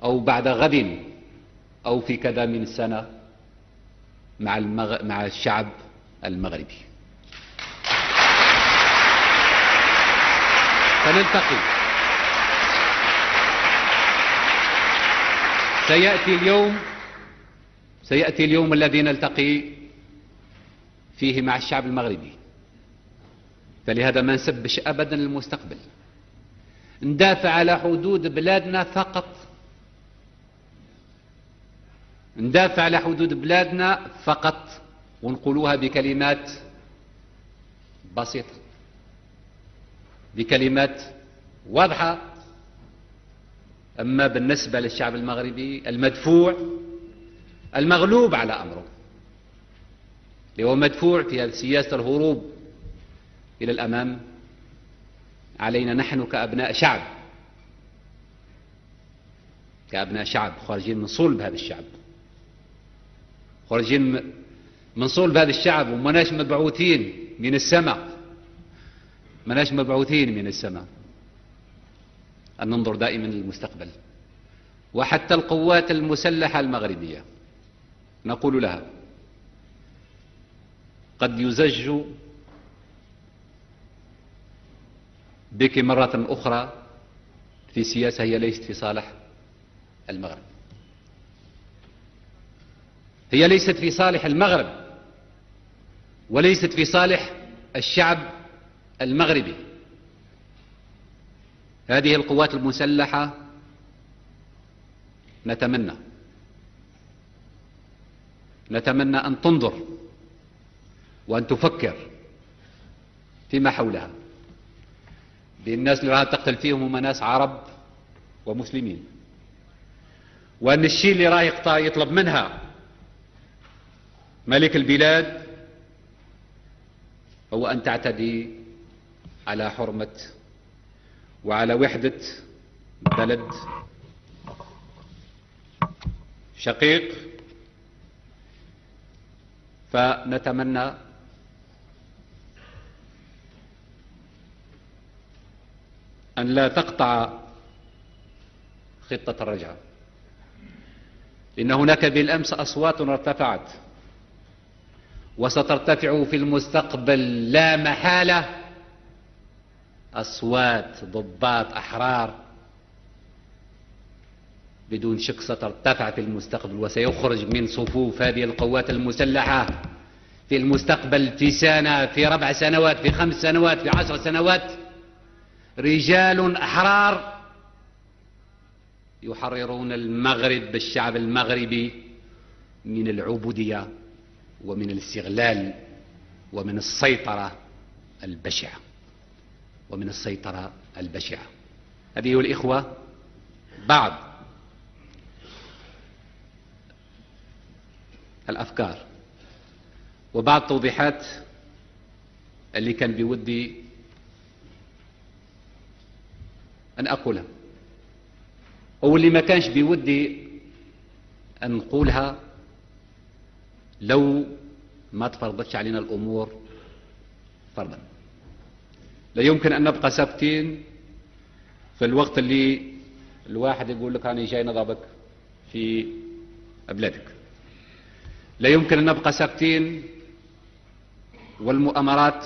أو بعد غد أو في كذا من سنة مع الشعب المغربي. فنلتقي. سيأتي اليوم الذي نلتقي فيه مع الشعب المغربي، فلهذا ما نسبش أبدا المستقبل، ندافع على حدود بلادنا فقط، ندافع على حدود بلادنا فقط، ونقولوها بكلمات بسيطة، بكلمات واضحة. أما بالنسبة للشعب المغربي المدفوع المغلوب على أمره، اللي هو مدفوع في سياسة الهروب إلى الأمام، علينا نحن كأبناء شعب خارجين من صلب هذا الشعب، خارجين من صلب هذا الشعب، ومناش مبعوثين من السماء، مناش مبعوثين من السماء، أن ننظر دائما للمستقبل. وحتى القوات المسلحة المغربية نقول لها قد يزج بك مرة أخرى في سياسة هي ليست في صالح المغرب، هي ليست في صالح المغرب، وليست في صالح الشعب المغربي. هذه القوات المسلحة نتمنى أن تنظر وأن تفكر فيما حولها، بالناس اللي راح تقتل فيهم هم ناس عرب ومسلمين، وأن الشيء اللي راح يطلب منها ملك البلاد هو أن تعتدي على حرمة وعلى وحدة بلد شقيق. فنتمنى أن لا تقطع خطة الرجعة، لأن هناك بالأمس أصوات ارتفعت وسترتفع في المستقبل لا محالة، أصوات ضباط أحرار بدون شك سترتفع في المستقبل، وسيخرج من صفوف هذه القوات المسلحة في المستقبل في سنة، في 4 سنوات، في 5 سنوات، في 10 سنوات رجال أحرار يحررون المغرب، الشعب المغربي، من العبودية ومن الاستغلال ومن السيطرة البشعة، هذه الإخوة بعض الأفكار وبعض التوضيحات اللي كان بودي أن أقولها، أو اللي ما كانش بودي أن نقولها لو ما تفرضتش علينا الأمور فرضا. لا يمكن أن نبقى ساكتين في الوقت اللي الواحد يقول لك أنا جاي نضربك في بلادك، لا يمكن أن نبقى ساكتين والمؤامرات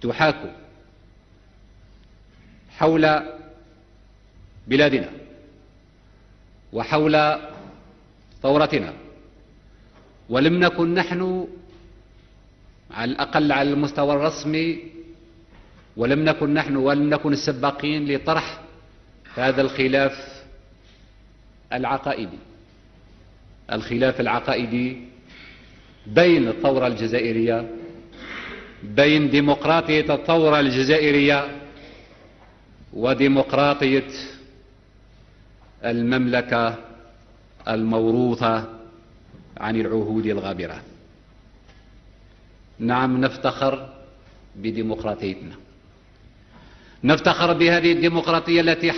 تحاك حول بلادنا وحول ثورتنا، ولم نكن نحن على الأقل على المستوى الرسمي، ولم نكن السباقين لطرح هذا الخلاف العقائدي بين الثورة الجزائرية، بين ديمقراطية الثورة الجزائرية وديمقراطية المملكة الموروثة عن العهود الغابرة. نعم، نفتخر بديمقراطيتنا، نفتخر بهذه الديمقراطية التي